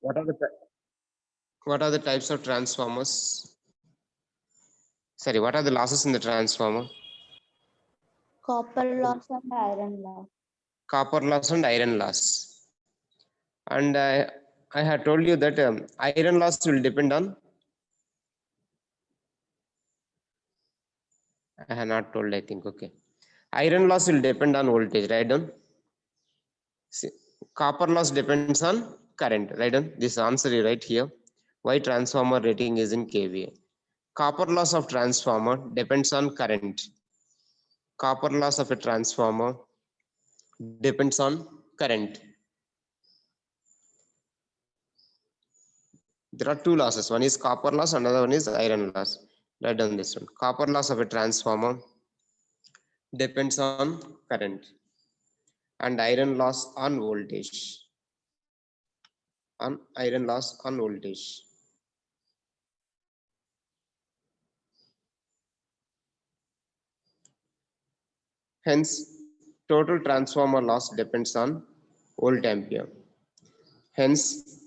What are the what are the types of transformers? Sorry, what are the losses in the transformer? Copper loss and iron loss. Copper loss and iron loss. And I had told you that iron loss will depend on. I have not told, I think. Okay. Iron loss will depend on voltage, right? See, copper loss depends on current, right? This answer is right here. Why transformer rating is in kVA? Copper loss of transformer depends on current. Copper loss of a transformer depends on current. There are two losses. One is copper loss, another one is iron loss. Write down this one. Copper loss of a transformer depends on current, and iron loss on voltage. On iron loss on voltage. Hence, total transformer loss depends on volt ampere. Hence,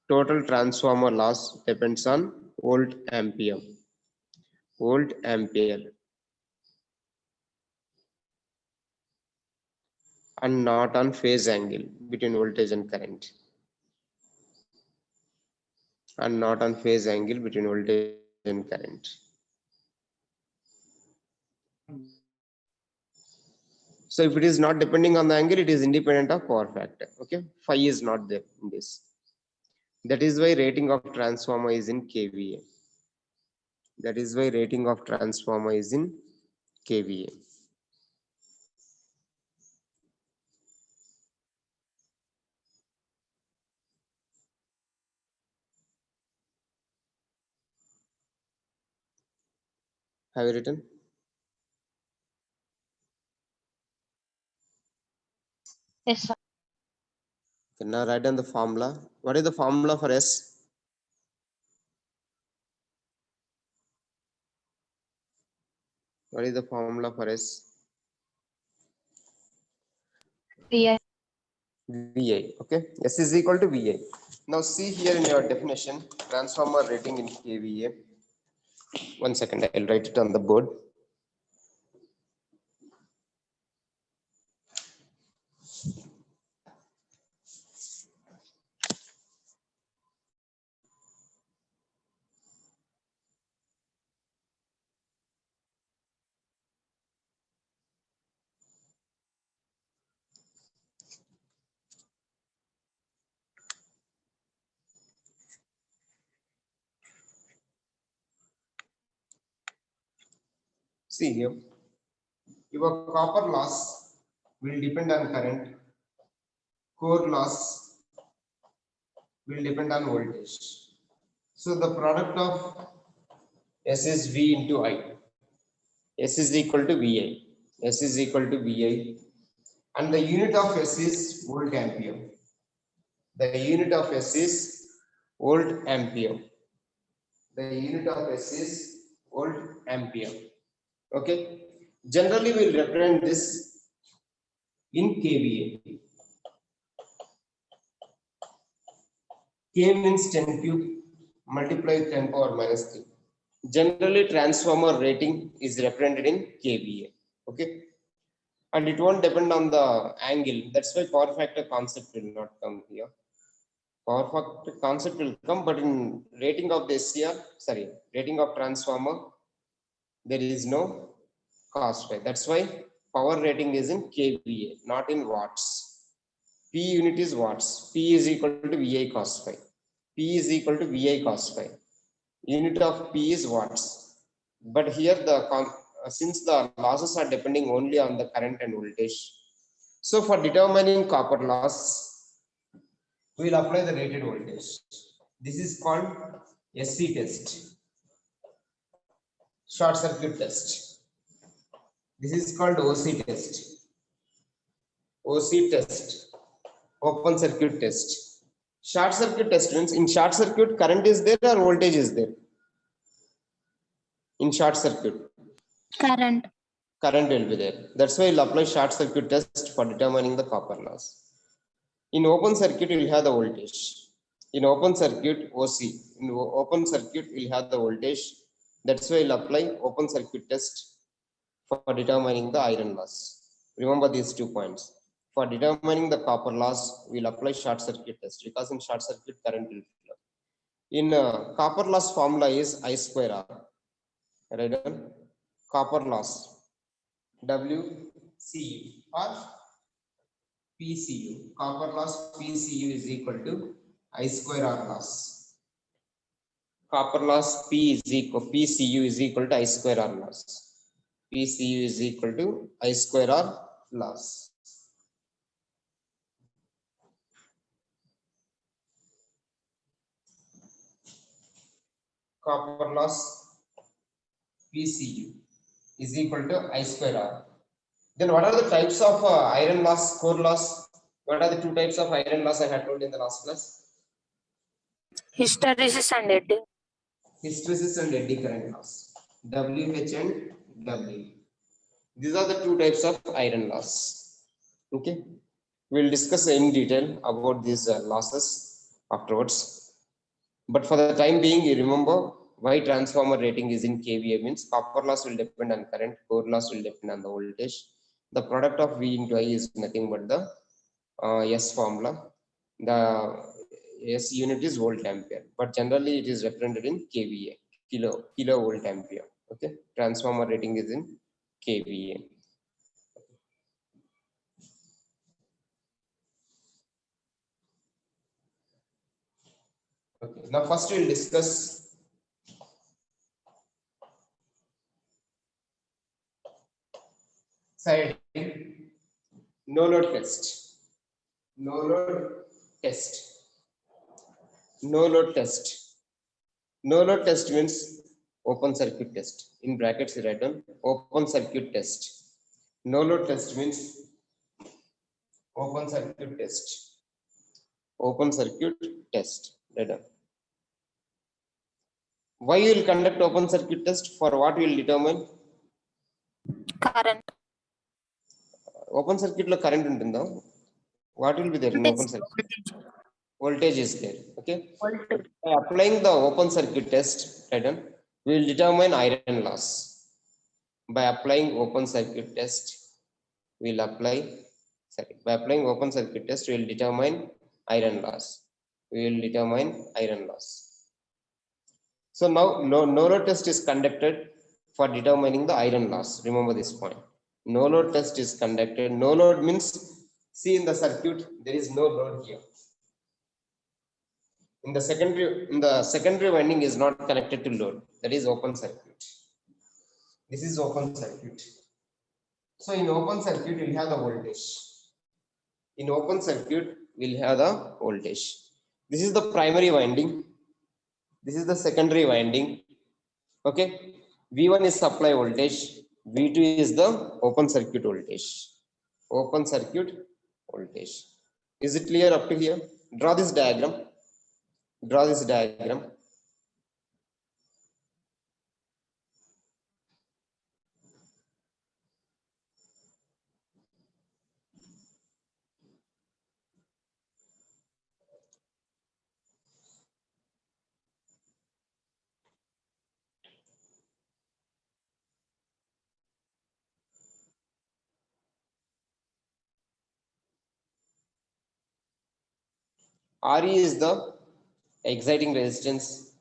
total transformer loss depends on volt ampere. Volt ampere. And not on phase angle between voltage and current. And not on phase angle between voltage and current. So if it is not depending on the angle, it is independent of power factor. Okay, phi is not there in this. That is why rating of transformer is in kVA. That is why rating of transformer is in kVA. Have you written? Yes, sir. Okay, now write down the formula. What is the formula for S? What is the formula for S? VI. VI. Okay, S is equal to VI. Now see here in your definition, transformer rating in kVA. 1 second, I'll write it on the board. See here, your copper loss will depend on current, core loss will depend on voltage. So the product of S is V into I. S is equal to VI. S is equal to VI. And the unit of S is volt ampere. The unit of S is volt ampere. The unit of S is volt ampere. Okay. Generally, we'll represent this in kVA. K means 10 cube multiplied 10 power minus 3. Generally, transformer rating is represented in kVA. Okay. And it won't depend on the angle. That's why power factor concept will not come here. Power factor concept will come, but in rating of the SCR, sorry, rating of transformer, there is no cos phi. That's why power rating is in kVA, not in watts. P unit is watts. P is equal to VI cos phi. P is equal to VI cos phi. Unit of P is watts. But here since the losses are depending only on the current and voltage, so for determining copper loss, we will apply the rated voltage. This is called SC test, short circuit test. This is called OC test. OC test, open circuit test. Short circuit test means in short circuit current is there or voltage is there? In short circuit, Current. current will be there. That's why we'll apply short circuit test for determining the copper loss. In open circuit, you will have the voltage. In open circuit OC, in open circuit we'll have the voltage. That's why we'll apply open circuit test for determining the iron loss. Remember these 2 points. For determining the copper loss, we'll apply short circuit test because in short circuit current will flow. In copper loss formula is I square R. Right? Copper loss WCU or PCU. Copper loss PCU is equal to I square R loss. Copper loss PCU is equal to I square R loss. PCU is equal to I square R loss. Copper loss PCU is equal to I square R. Then what are the types of iron loss, core loss? What are the 2 types of iron loss I had told in the last class? Hysteresis and eddy. Hysteresis and eddy current loss. WH and W. These are the 2 types of iron loss. Okay. We'll discuss in detail about these losses afterwards. But for the time being, you remember why transformer rating is in kVA means copper loss will depend on current, core loss will depend on the voltage. The product of V into I is nothing but the S formula. The S unit is volt ampere, but generally it is represented in kVA, kilovolt ampere. Okay, transformer rating is in kVA. Okay, now first we'll discuss side no load test. No load test. No load test. No load test means open circuit test. In brackets, you write down open circuit test. No load test means open circuit test. Open circuit test. Write down. Why you will conduct open circuit test? For what you will determine? Current. Open circuit lo current untunda. What will be there in open circuit? Voltage is there. Okay. Voltage. By applying the open circuit test, right, we will determine iron loss. By applying open circuit test, we will by applying open circuit test, we will determine iron loss. We will determine iron loss. So now no load test is conducted for determining the iron loss. Remember this point. No load test is conducted. No load means, see in the circuit, there is no load here. In the secondary winding is not connected to load. That is open circuit. This is open circuit. So in open circuit, we'll have the voltage. In open circuit, we'll have the voltage. This is the primary winding. This is the secondary winding. Okay. V1 is supply voltage. V2 is the open circuit voltage. Open circuit voltage. Is it clear up to here? Draw this diagram. Draw this diagram. RE is the exciting resistance.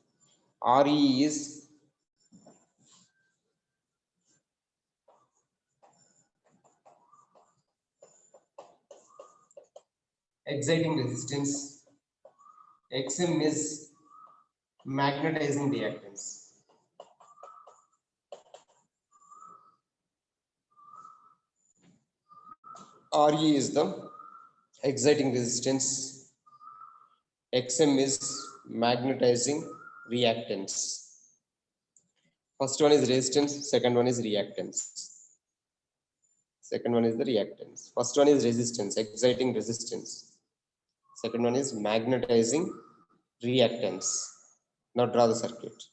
RE is exciting resistance. XM is magnetizing reactance. RE is the exciting resistance. XM is magnetizing reactance. First one is resistance, second one is reactance. Second one is the reactance. First one is resistance, exciting resistance. Second one is magnetizing reactance. Now draw the circuit.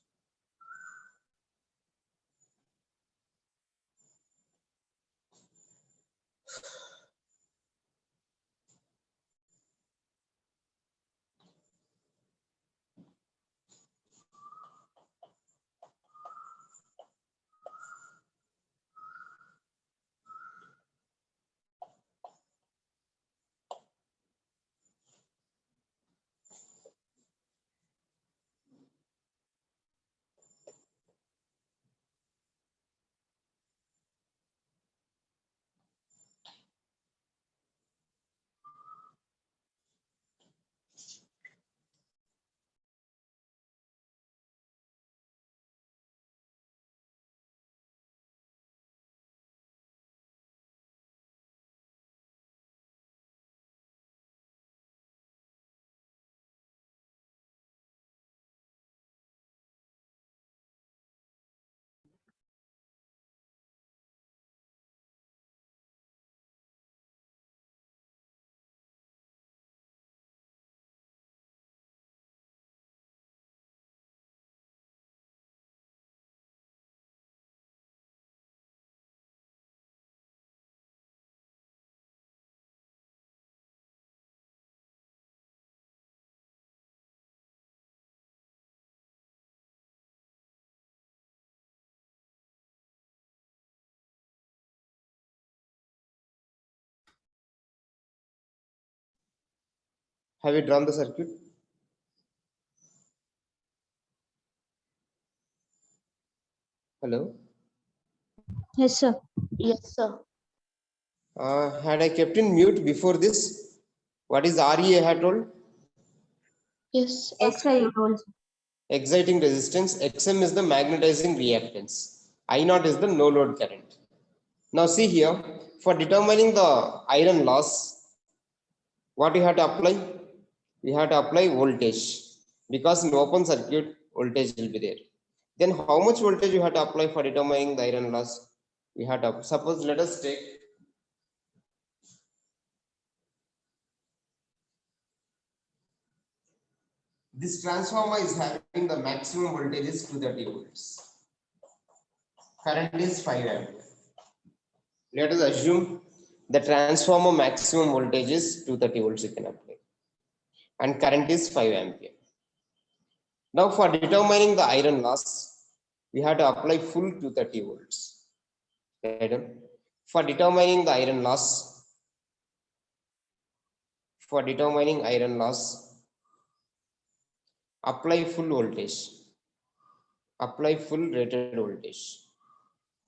Have you drawn the circuit? Hello. Yes, sir. Yes, sir. Had I kept in mute before this? What is RE I had told? Yes. X-ray you told. Exciting resistance. XM is the magnetizing reactance. I naught is the no load current. Now see here, for determining the iron loss, what you have to apply? We have to apply voltage, because in open circuit voltage will be there. Then how much voltage you have to apply for determining the iron loss? We have to, suppose let us take this transformer is having the maximum voltage is 230 volts. Current is 5 ampere. Let us assume the transformer maximum voltage is 230 volts you can apply, and current is 5 ampere. Now for determining the iron loss, we have to apply full 230 volts. Right? For determining the iron loss, apply full voltage, apply full rated voltage.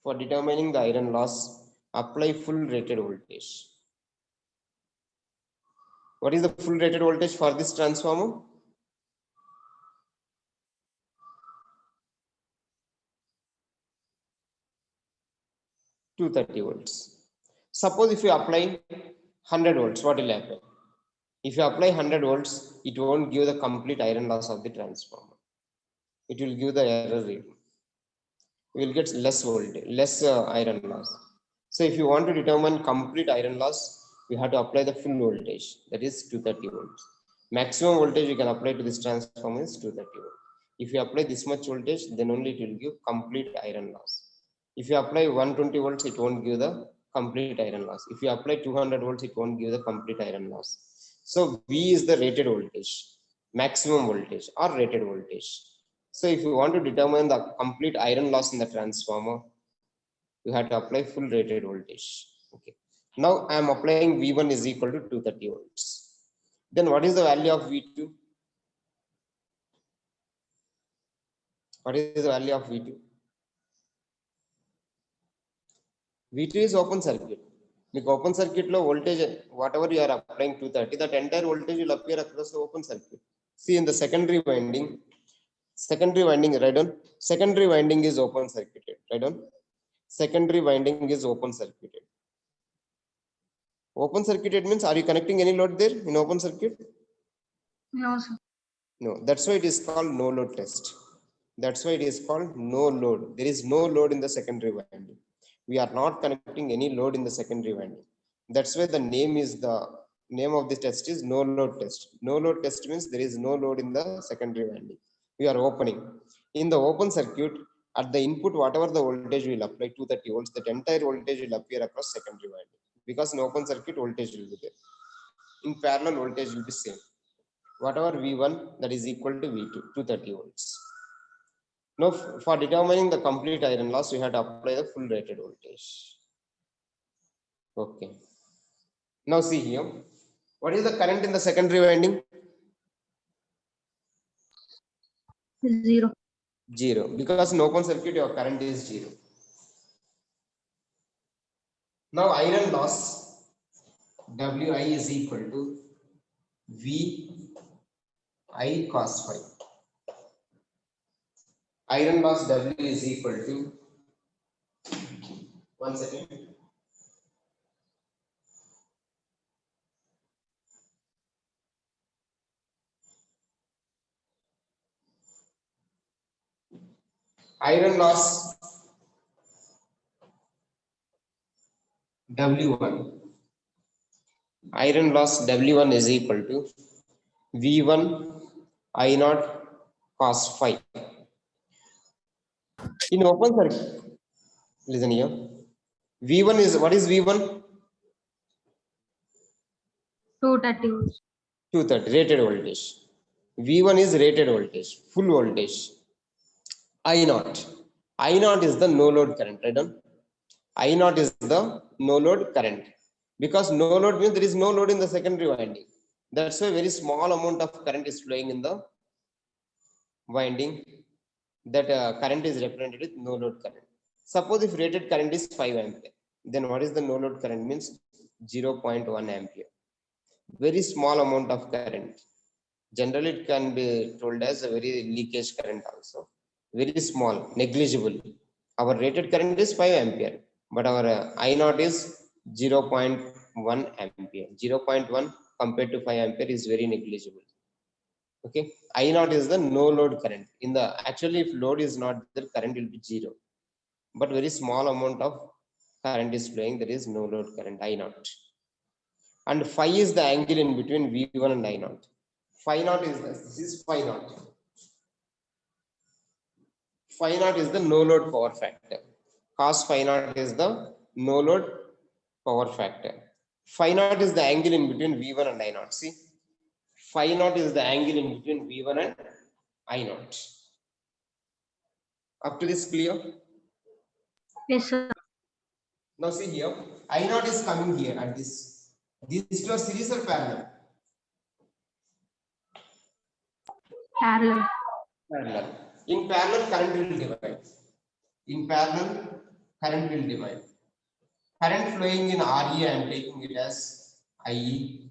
For determining the iron loss, apply full rated voltage. What is the full rated voltage for this transformer? volts. Suppose if you apply 100 volts, what will happen? If you apply 100 volts, it won't give the complete iron loss of the transformer. It will give the error reading. You will get less voltage, less iron loss. So if you want to determine complete iron loss, you have to apply the full voltage, that is 230 volts. Maximum voltage you can apply to this transformer is 230 volts. If you apply this much voltage, then only it will give complete iron loss. If you apply 120 volts, it won't give the complete iron loss. If you apply 200 volts, it won't give the complete iron loss. So V is the rated voltage, maximum voltage or rated voltage. So if you want to determine the complete iron loss in the transformer, you have to apply full rated voltage. Okay. Now I am applying V1 is equal to 230 volts. Then what is the value of V2? What is the value of V2? V2 is open circuit. Like open circuit low voltage, whatever you are applying 230, that entire voltage will appear across the open circuit. See in the secondary winding, right on. Secondary winding is open circuited, right on. Secondary winding is open circuited. Open circuited means, are you connecting any load there in open circuit? No, sir. No, that's why it is called no load test. That's why it is called no load. There is no load in the secondary winding. We are not connecting any load in the secondary winding. That's why the name of the test is no load test. No load test means there is no load in the secondary winding. We are opening. In the open circuit, at the input, whatever the voltage will apply, 230 volts, that entire voltage will appear across secondary winding. Because in open circuit, voltage will be there. In parallel, voltage will be same. Whatever V1, that is equal to V2, 230 volts. Now, for determining the complete iron loss, we have to apply the full rated voltage. Okay. Now see here, what is the current in the secondary winding? 0. 0. Because in open circuit, your current is 0. Now iron loss, Wi is equal to Vi cos phi. Iron loss W is equal to, 1 second. Iron loss W1. Iron loss W1 is equal to V1 I naught cos phi. In open circuit, listen here. V1 is, what is V1? 230 volts. 230 rated voltage. V1 is rated voltage, full voltage. I naught. I naught is the no load current, right? I naught is the no load current. Because no load means there is no load in the secondary winding. That's why very small amount of current is flowing in the winding. That current is represented with no load current. Suppose if rated current is 5 ampere, then what is the no load current? Means 0.1 ampere. Very small amount of current. Generally, it can be told as a very leakage current also. Very small, negligible. Our rated current is 5 ampere, but our I naught is 0.1 ampere. 0.1 compared to 5 ampere is very negligible. Okay, I naught is the no load current. In the actually, if load is not there, current will be 0. But very small amount of current is flowing. There is no load current I naught. And phi is the angle in between V1 and I naught. Phi naught is this is phi naught. Phi naught is the no load power factor. Cos phi naught is the no load power factor. Phi naught is the angle in between V1 and I naught. See, phi naught is the angle in between V1 and I naught. Up to this clear? Yes, sir. Now see here, I naught is coming here at this. These two are series or parallel? Parallel. Parallel. In parallel, current will divide. In parallel, current will divide. Current flowing in RE, I am taking it as IE.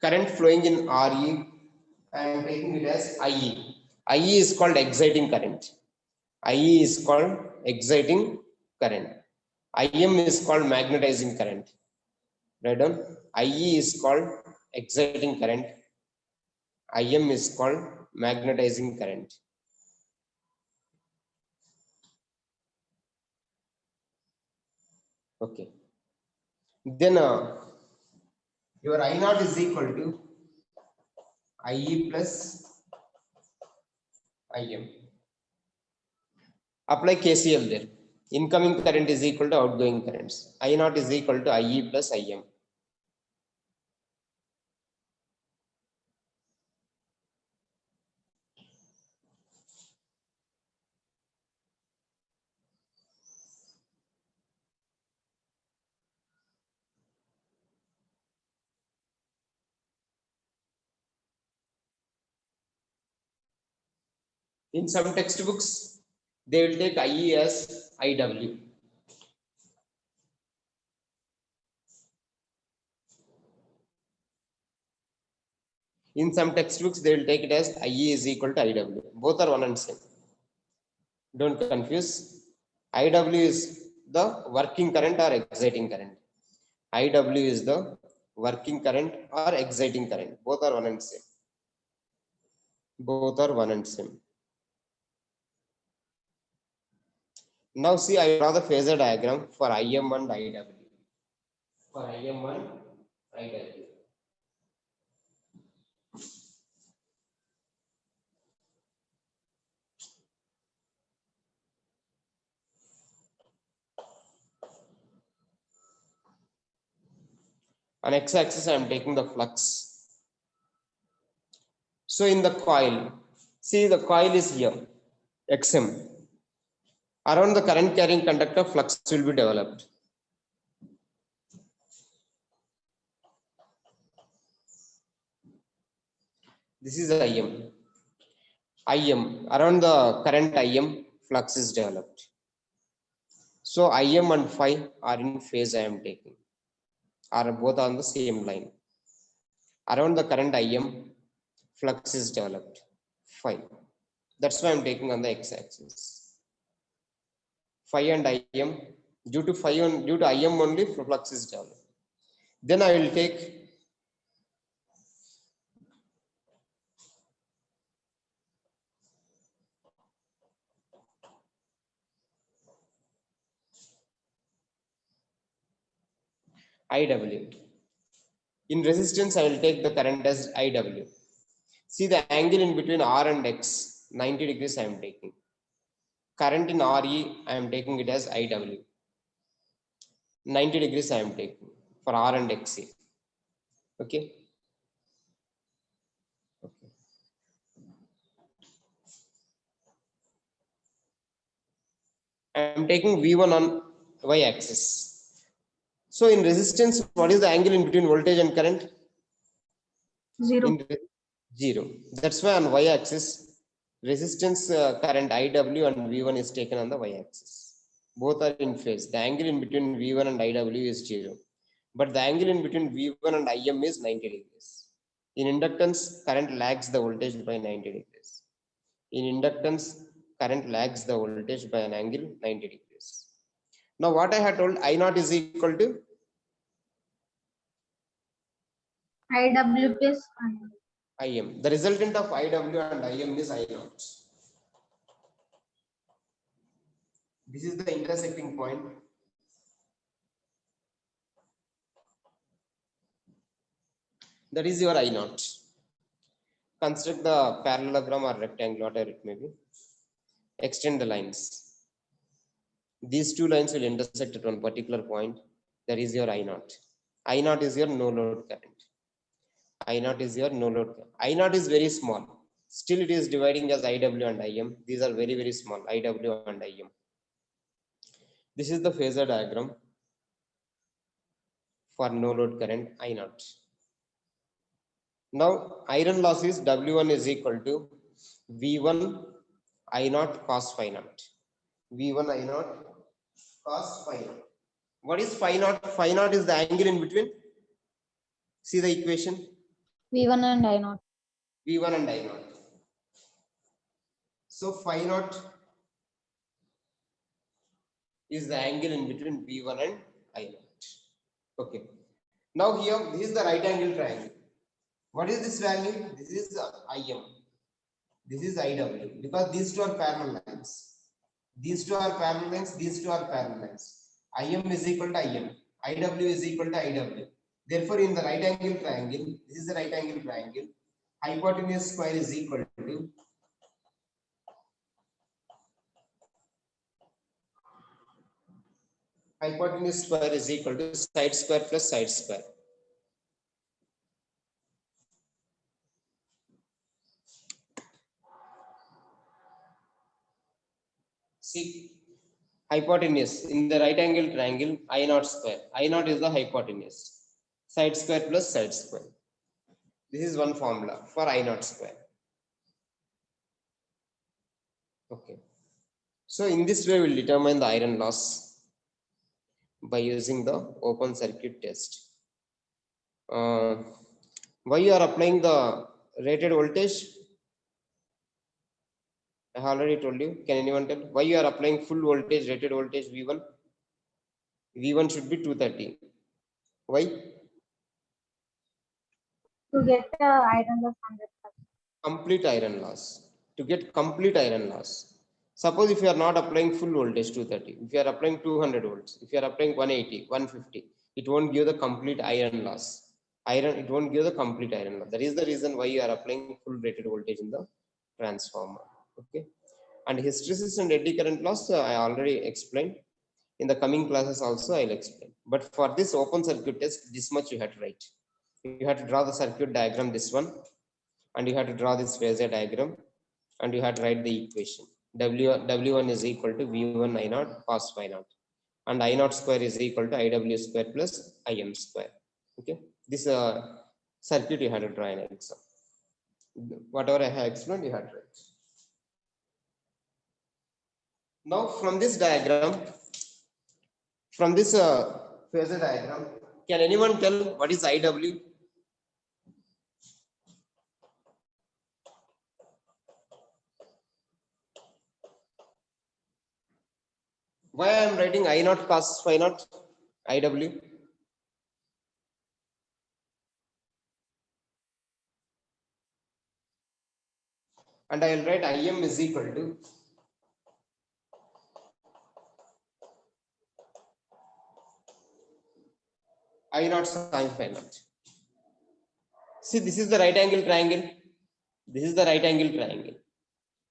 Current flowing in RE, I am taking it as IE. IE is called exciting current. IE is called exciting current. IM is called magnetizing current. Right down. IE is called exciting current. IM is called magnetizing current. Okay. Then your I naught is equal to IE plus IM. Apply KCL there. Incoming current is equal to outgoing currents. I naught is equal to IE plus IM. In some textbooks, they will take IE as IW. In some textbooks, they will take it as IE is equal to IW. Both are one and same. Don't confuse. IW is the working current or exciting current. IW is the working current or exciting current. Both are one and same. Both are one and same. Now see, I draw the phasor diagram for IM and IW. For IM and IW. On x-axis, I am taking the flux. So in the coil, see the coil is here, XM. Around the current carrying conductor, flux will be developed. This is IM. IM, around the current IM, flux is developed. So IM and phi are in phase I am taking, are both on the same line. Around the current IM, flux is developed, phi. That's why I'm taking on the x-axis. Phi and IM, due to IM only, flux is developed. Then I will take IW. In resistance, I will take the current as IW. See the angle in between R and X, 90 degrees I am taking. Current in RE, I am taking it as IW. 90 degrees I am taking for R and XE. Okay. Okay. I am taking V1 on Y axis. So in resistance, what is the angle in between voltage and current? 0. In 0. That's why on y-axis, resistance current IW and V1 is taken on the y-axis. Both are in phase. The angle in between V1 and IW is 0. But the angle in between V1 and IM is 90 degrees. In inductance, current lags the voltage by 90 degrees. In inductance, current lags the voltage by an angle 90 degrees. Now what I had told, I naught is equal to IW plus IM. The resultant of IW and IM is I naught. This is the intersecting point. That is your I naught. Construct the parallelogram or rectangle, whatever it may be. Extend the lines. These two lines will intersect at one particular point. That is your I naught. I naught is your no load current. I naught is your no load current. I naught is very small. Still it is dividing as IW and IM. These are very, very small, IW and IM. This is the phasor diagram for no load current I naught. Now iron loss is W1 is equal to V1 I naught cos phi naught. V1 I naught cos phi naught. What is phi naught? Phi naught is the angle in between. See the equation. V1 and I naught. V1 and I naught. So phi naught is the angle in between V1 and I naught. Okay. Now here, this is the right angle triangle. What is this value? This is IM. This is IW, because these two are parallel lines. These two are parallel lines. These two are parallel lines. IM is equal to IM. IW is equal to IW. Therefore, in the right angle triangle, this is the right angle triangle. Hypotenuse square is equal to side square plus side square. See, hypotenuse in the right angle triangle, I naught square. I naught is the hypotenuse. Side square plus side square. This is one formula for I naught square. Okay. So in this way, we'll determine the iron loss by using the open circuit test. Why you are applying the rated voltage? I have already told you. Can anyone tell why you are applying full voltage, rated voltage V1? V1 should be 230. Why? to get iron loss 100%. Complete iron loss. To get complete iron loss. Suppose if you are not applying full voltage 230, if you are applying 200 volts, if you are applying 180, 150, it won't give the complete iron loss. It won't give the complete iron loss. That is the reason why you are applying full rated voltage in the transformer. Okay. And hysteresis and eddy current loss, I already explained. In the coming classes also I'll explain. But for this open circuit test, this much you have to write. You have to draw the circuit diagram, this one, and you have to draw this phasor diagram, and you have to write the equation. W1 is equal to V1 I naught cos phi naught, and I naught square is equal to IW square plus IM square. Okay, this circuit you have to draw in an exam. Whatever I have explained, you have to write. Now from this diagram, from this phasor diagram, can anyone tell what is IW? Why I am writing I naught cos phi naught IW? And I will write IM is equal to I naught sin phi naught. See, this is the right angle triangle. This is the right angle triangle.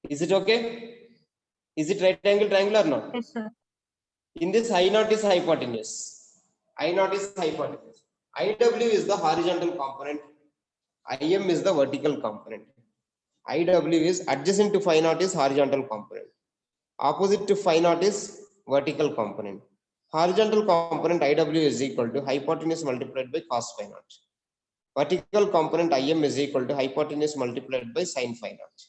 Is it okay? Is it right angle triangle or not? Yes, sir. In this, I naught is hypotenuse. I naught is hypotenuse. IW is the horizontal component. IM is the vertical component. IW is adjacent to phi naught is horizontal component. Opposite to phi naught is vertical component. Horizontal component IW is equal to hypotenuse multiplied by cos phi naught. Vertical component IM is equal to hypotenuse multiplied by sin phi naught.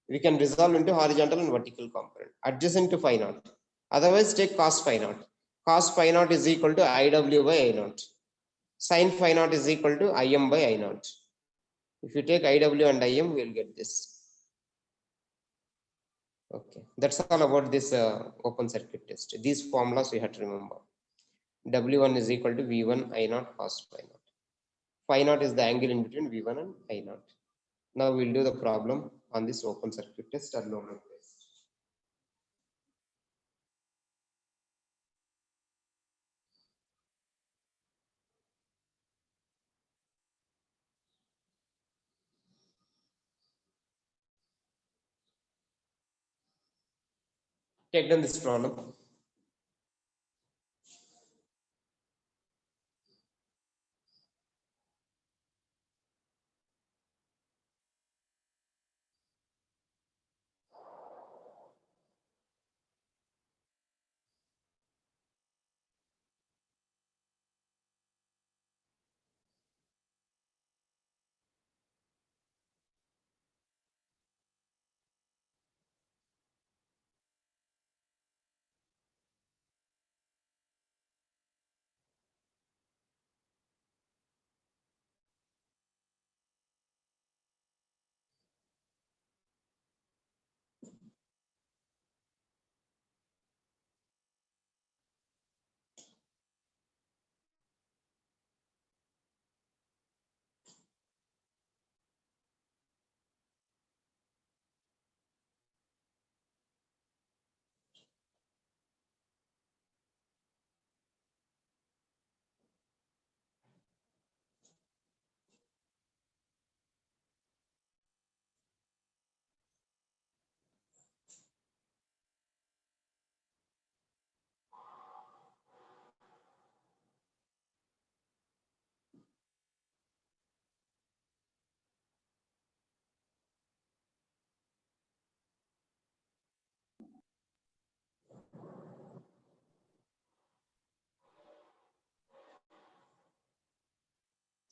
We can resolve into horizontal and vertical component adjacent to phi naught. Otherwise, take cos phi naught. Cos phi naught is equal to IW by I naught. Sin phi naught is equal to IM by I naught. If you take IW and IM, we will get this. Okay, that's all about this open circuit test. These formulas we have to remember. W1 is equal to V1 I naught cos phi naught. Phi naught is the angle in between V1 and I naught. Now we'll do the problem on this open circuit test or low load test. Take down this problem.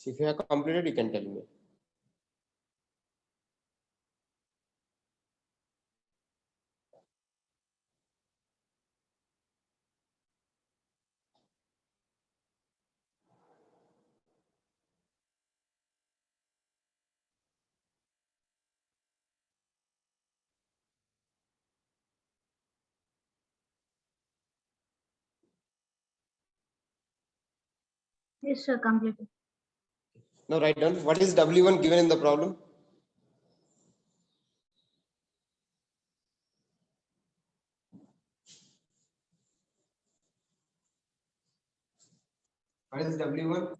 So if you have completed, you can tell me. Yes, sir, completed. Now write down what is W1 given in the problem. What is W1?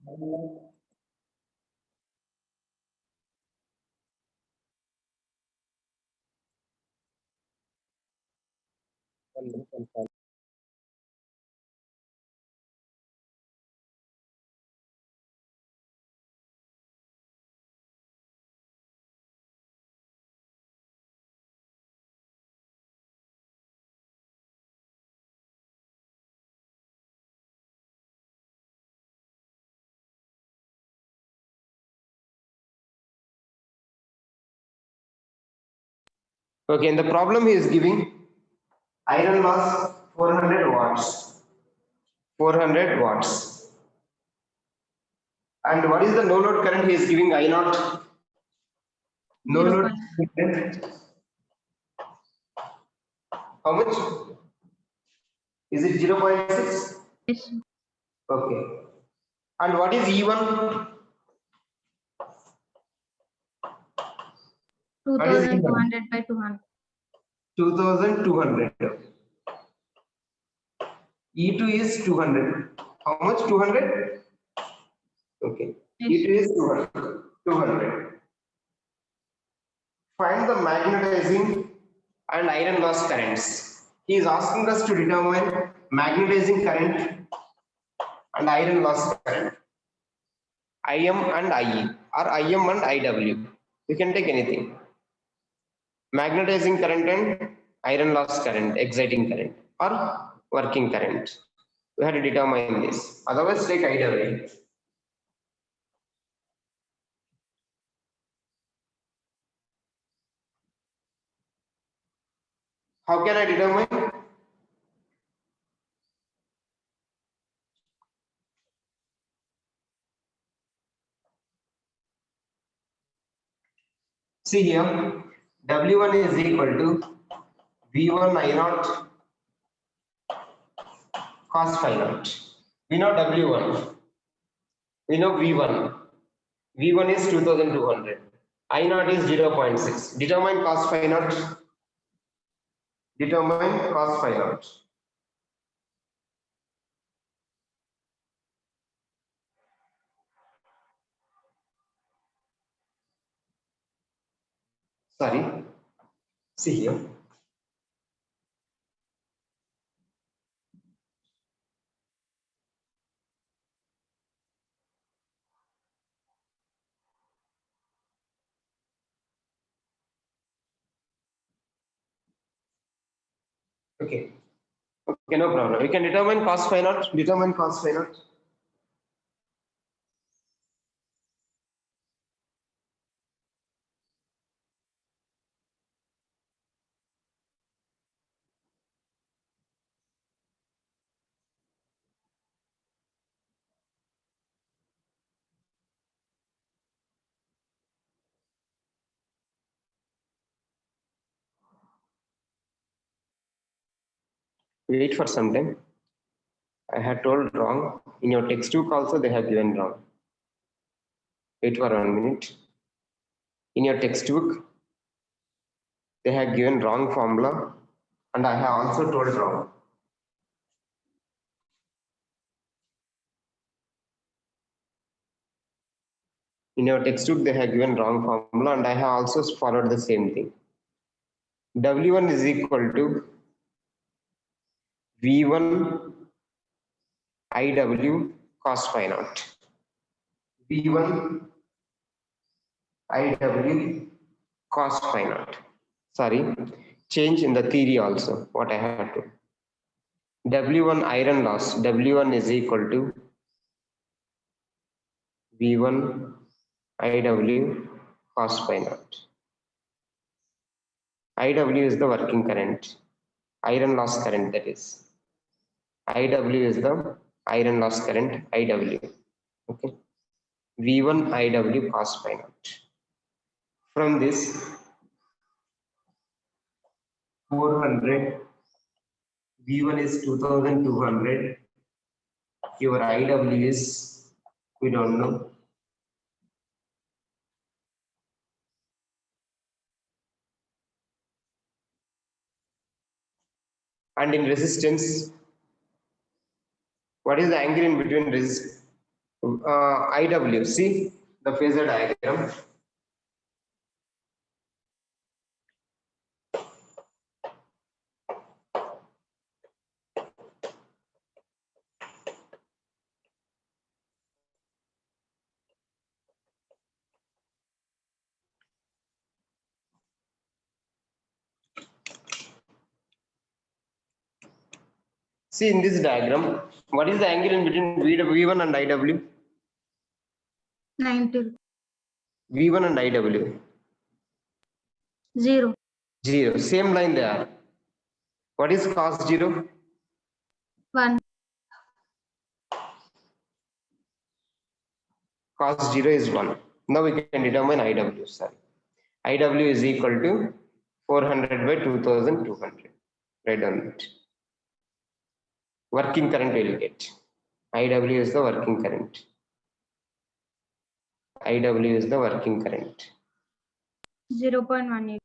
Okay, in the problem he is giving iron loss 400 watts. 400 watts. And what is the no load current he is giving I naught? No 0. load current. How much? Is it 0.6? Yes, sir. Okay. And what is E1? What is E1? 2200 by 200. 2200. E2 is 200. How much? 200? Okay. Yes. E2 is 200. 200. Find the magnetizing and iron loss currents. He is asking us to determine magnetizing current and iron loss current. IM and IE or IM and IW. You can take anything. Magnetizing current and iron loss current, exciting current or working current. We have to determine this. Otherwise, take IW. How can I determine? See here, W1 is equal to V1 I naught cos phi naught. We know W1. We know V1. V1 is 2200. I naught is 0.6. Determine cos phi naught. Determine cos phi naught. Sorry. See here. Okay. Okay, no problem. We can determine cos phi naught. Determine cos phi naught. Wait for some time. I had told wrong. In your textbook also they have given wrong. Wait for 1 minute. In your textbook, they have given wrong formula and I have also told wrong. In your textbook, they have given wrong formula and I have also followed the same thing. W1 is equal to V1 IW cos phi naught. V1 IW cos phi naught. Sorry, change in the theory also, what I have to. W1 iron loss, W1 is equal to V1 IW cos phi naught. IW is the working current, iron loss current that is. IW is the iron loss current, IW. Okay. V1 IW cos phi naught. From this, 400, V1 is 2200, your IW is, we don't know. And in resistance, what is the angle in between IW? See the phasor diagram. See in this diagram, what is the angle in between V1 and IW? 90. V1 and IW. 0. 0. Same line there. What is cos 0? 1. Cos 0 is 1. Now we can determine IW. Sorry. IW is equal to 400 by 2200. Write down that. Working current we will get. IW is the working current. IW is the working current. 0.18.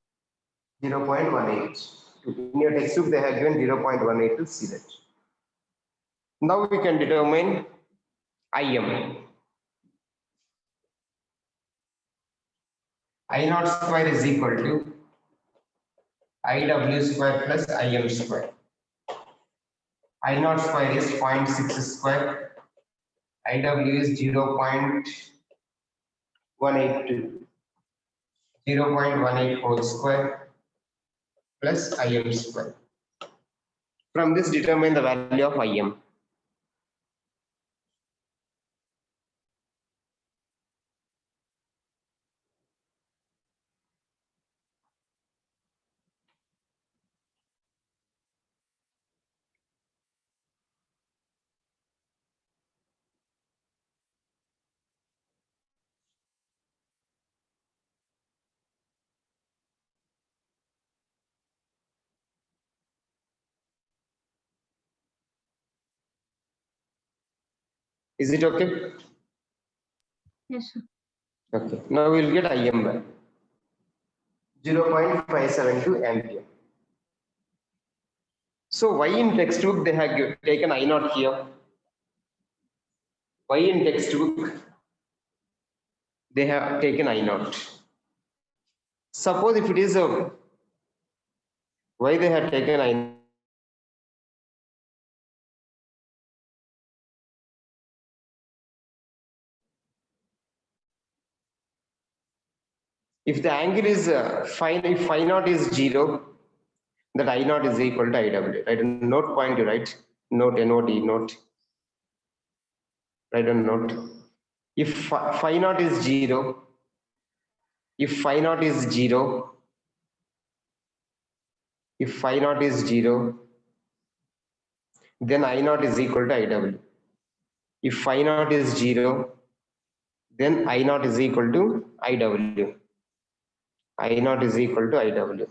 0.18. In your textbook, they have given 0.18 to see that. Now we can determine IM. I naught square is equal to IW square plus IM square. I naught square is 0.6 square. IW is 0.182. 0.18 whole square plus IM square. From this, determine the value of IM. Is it okay? Yes, sir. Okay. Now we'll get IM back. 0.572 ampere. So why in textbook they have taken I naught here? Why in textbook they have taken I naught? Suppose if it is a, why they have taken I naught? If the angle is if phi naught is 0, that I naught is equal to IW. Right? Note point you write. Note NOT, note. Write a note. If phi naught is 0, if phi naught is 0, if phi naught is 0, then I naught is equal to IW. If phi naught is 0, then I naught is equal to IW. I naught is equal to IW.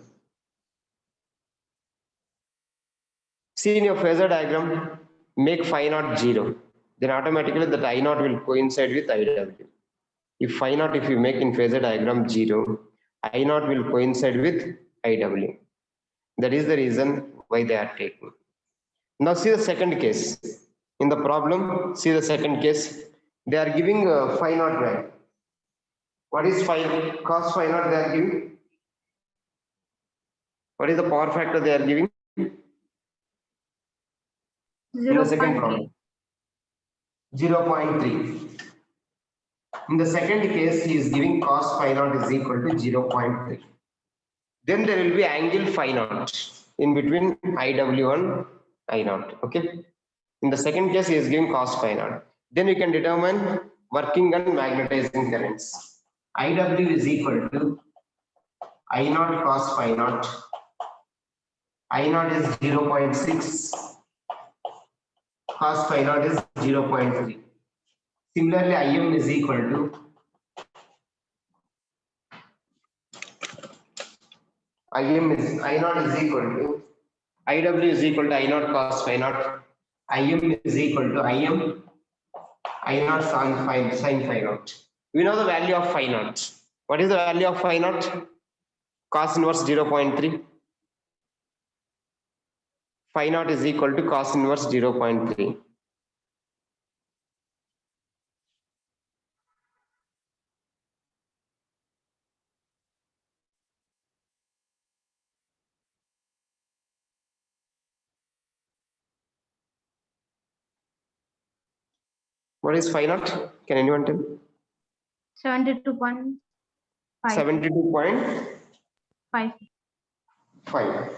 See in your phasor diagram, make phi naught 0. Then automatically that I naught will coincide with IW. If phi naught, if you make in phasor diagram 0, I naught will coincide with IW. That is the reason why they are taken. Now see the second case. In the problem, see the second case. They are giving phi naught value. What is phi cos phi naught they are giving? What is the power factor they are giving? In the second problem. 0.3. In the second case, he is giving cos phi naught is equal to 0.3. Then there will be angle phi naught in between IW and I naught. Okay. In the second case, he is giving cos phi naught. Then you can determine working and magnetizing currents. IW is equal to I naught cos phi naught. I naught is 0.6. Cos phi naught is 0.3. Similarly, IM is equal to I naught is equal to IW is equal to I naught cos phi naught. IM is equal to IM I naught sin phi naught. We know the value of phi naught. What is the value of phi naught? Cos inverse 0.3. Phi naught is equal to cos inverse 0.3. What is phi naught? Can anyone tell? 72.5. 72.5. 5.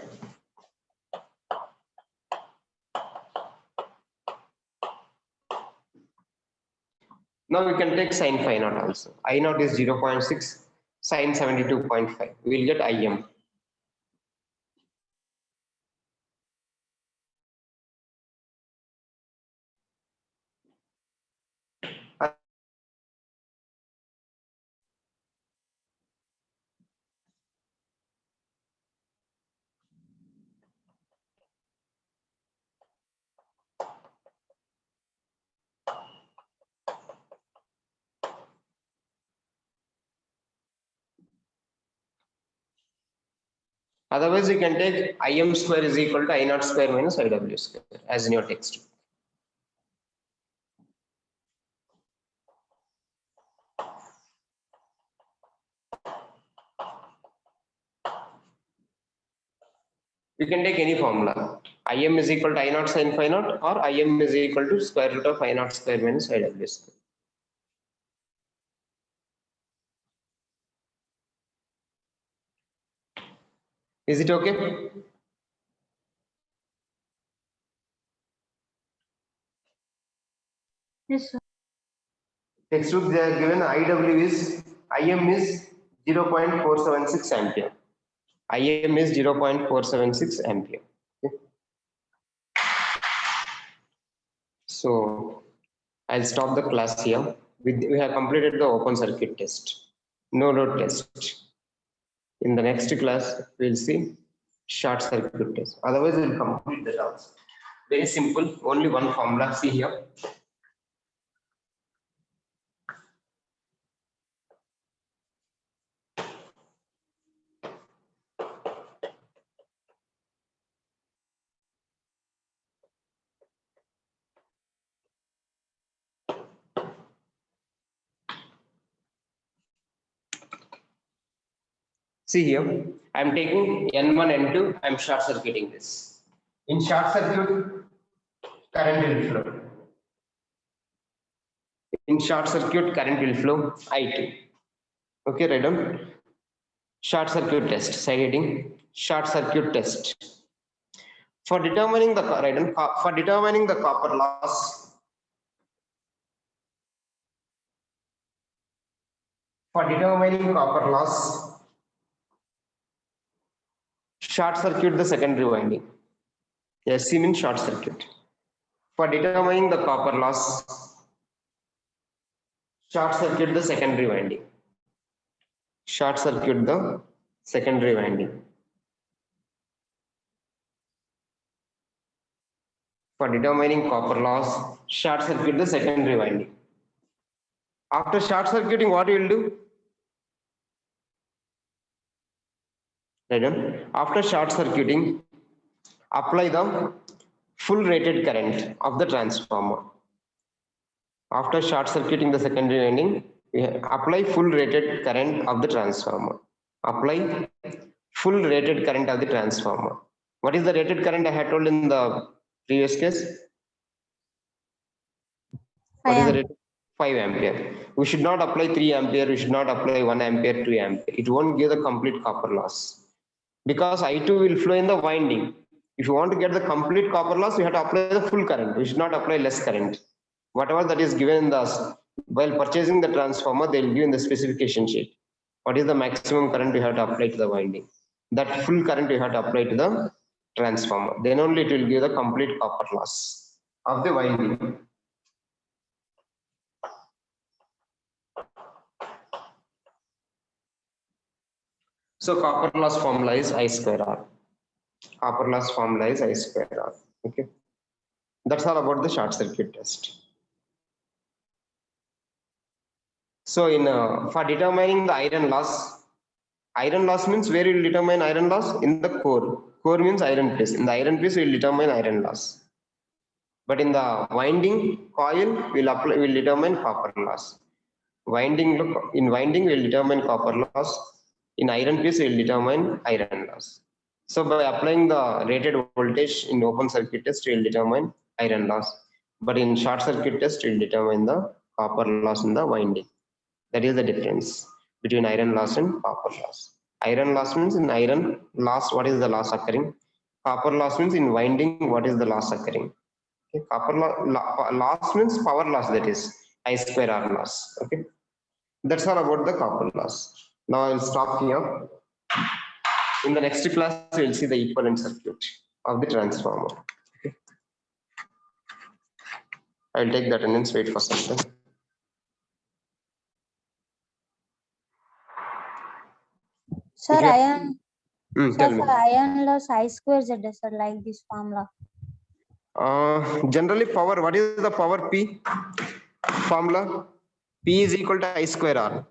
Now we can take sin phi naught also. I naught is 0.6, sin 72.5. We will get IM. Otherwise, you can take IM square is equal to I naught square minus IW square as in your text. You can take any formula. IM is equal to I naught sin phi naught, or IM is equal to square root of I naught square minus IW square. Is it okay? Yes, sir. Textbook they are given IW is IM is 0.476 ampere. IM is 0.476 ampere. Okay. So I'll stop the class here. We have completed the open circuit test. No load test. In the next class, we'll see short circuit test. Otherwise, we'll complete the task. Very simple. Only one formula. See here. See here, I am taking N1, N2, I am short circuiting this. In short circuit, current will flow. In short circuit, current will flow I2. Okay, write down. Short circuit test, side heading, short circuit test. For determining the copper loss, short circuit the secondary winding. SC means short circuit. For determining the copper loss, short circuit the secondary winding. Short circuit the secondary winding. For determining copper loss, short circuit the secondary winding. After short circuiting, what you will do? After short circuiting, apply the full rated current of the transformer. After short circuiting the secondary winding, apply full rated current of the transformer. Apply full rated current of the transformer. What is the rated current I had told in the previous case? What is the rated? 5 ampere. We should not apply 3 ampere. We should not apply 1 ampere, 2 ampere. It won't give the complete copper loss. Because I2 will flow in the winding. If you want to get the complete copper loss, you have to apply the full current. We should not apply less current. Whatever that is given in the, while purchasing the transformer, they will give in the specification sheet. What is the maximum current you have to apply to the winding? That full current you have to apply to the transformer. Then only it will give the complete copper loss of the winding. So copper loss formula is I square R. Copper loss formula is I square R. Okay. That's all about the short circuit test. So in for determining the iron loss means where you will determine iron loss? In the core. Core means iron piece. In the iron piece, we will determine iron loss. But in the winding coil, we will determine copper loss. In winding, we will determine copper loss. In iron piece, we will determine iron loss. So by applying the rated voltage in open circuit test, we will determine iron loss. But in short circuit test, we will determine the copper loss in the winding. That is the difference between iron loss and copper loss. Iron loss means in iron loss, what is the loss occurring? Copper loss means in winding, what is the loss occurring? Okay. Copper loss means power loss, that is I square R loss. Okay. That's all about the copper loss. Now I will stop here. In the next class, we will see the equivalent circuit of the transformer. Okay. I will take the attendance, wait for some time. Sir, Okay. iron. Sir, Tell me. for iron loss, I square Z, sir, like this formula. Generally power, what is the power P formula? P is equal to I square R.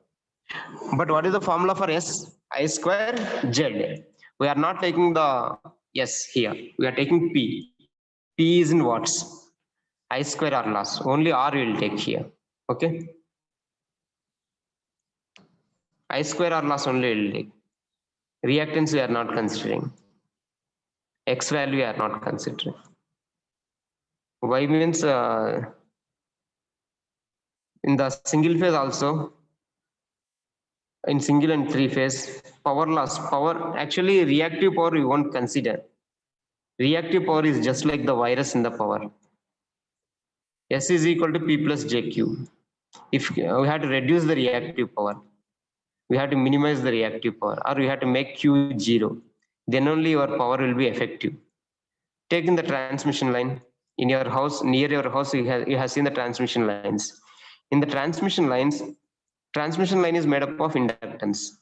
But what is the formula for S? I square Z. We are not taking the S here. We are taking P. P is in watts. I square R loss. Only R we will take here. Okay. I square R loss only we will take. Reactance we are not considering. X value we are not considering. Y means in the single phase also, in single and three phase, power loss, actually reactive power we won't consider. Reactive power is just like the virus in the power. S is equal to P plus JQ. If we have to reduce the reactive power, we have to minimize the reactive power, or we have to make Q 0. Then only your power will be effective. Take in the transmission line. In your house, near your house, you have seen the transmission lines. In the transmission lines, transmission line is made up of inductance.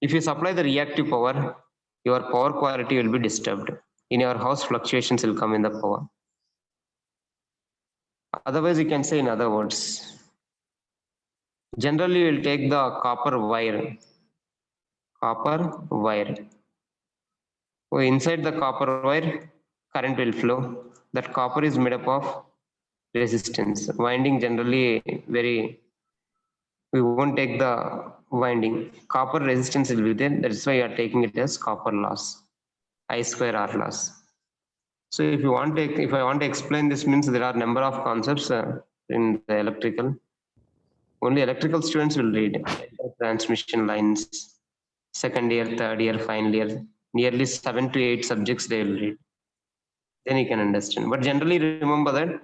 If you supply the reactive power, your power quality will be disturbed. In your house, fluctuations will come in the power. Otherwise, you can say in other words, generally you will take the copper wire. So inside the copper wire, current will flow. That copper is made up of resistance. Winding generally we won't take the winding. Copper resistance will be there. That's why you are taking it as copper loss, I square R loss. So if I want to explain this, means there are number of concepts in the electrical. Only electrical students will read transmission lines. Second year, third year, final year, nearly 7 to 8 subjects they will read. Then you can understand. But generally remember that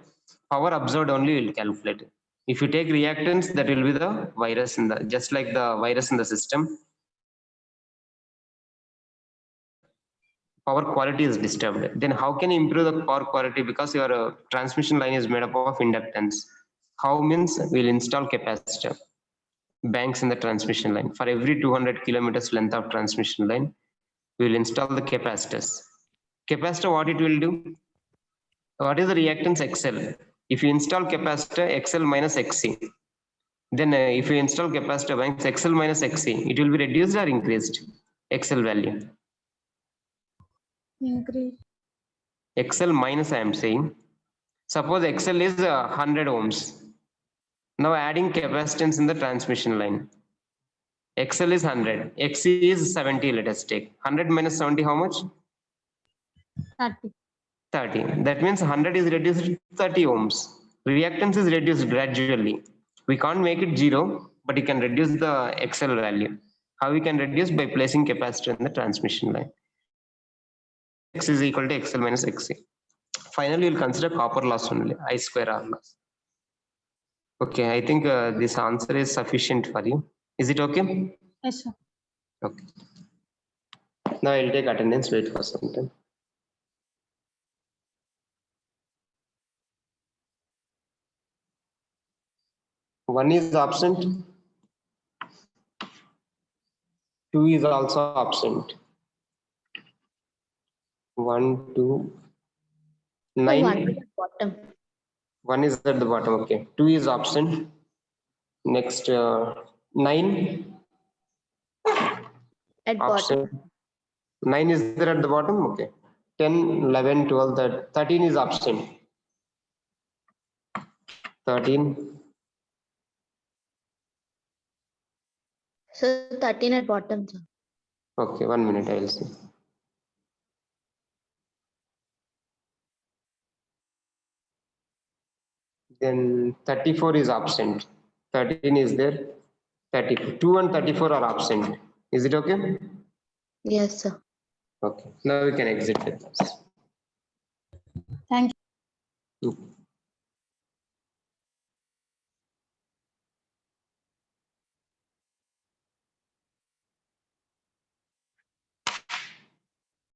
power absorbed only will calculate. If you take reactance, that will be the virus in the, just like the virus in the system. Power quality is disturbed. Then how can you improve the power quality? Because your transmission line is made up of inductance. How means we'll install capacitor banks in the transmission line. For every 200 kilometers length of transmission line, we will install the capacitors. Capacitor, what it will do? What is the reactance XL? If you install capacitor XL minus XC, then if you install capacitor banks XL minus XC, it will be reduced or increased? XL value. Increase. XL minus I am saying. Suppose XL is 100 ohms. Now adding capacitance in the transmission line. XL is 100, XC is 70, let us take. 100 minus 70, how much? 30. 30. That means 100 is reduced to 30 ohms. Reactance is reduced gradually. We can't make it 0, but you can reduce the XL value. How we can reduce? By placing capacitor in the transmission line. X is equal to XL minus XC. Finally, we'll consider copper loss only, I square R loss. Okay, I think this answer is sufficient for you. Is it okay? Yes, sir. Okay. Now I'll take attendance, wait for some time. One is absent. 2 is also absent. 1, 2, 9. One at the bottom. 1 is at the bottom. Okay. 2 is absent. Next 9 At absent. bottom. 9 is there at the bottom. Okay. 10, 11, 12, 13 is absent. 13. So 13 at bottom, sir. Okay, 1 minute, I will see. Then 34 is absent. 13 is there. 32 and 34 are absent. Is it okay? Yes, sir. Okay. Now we can exit the class. Thank you. Mm.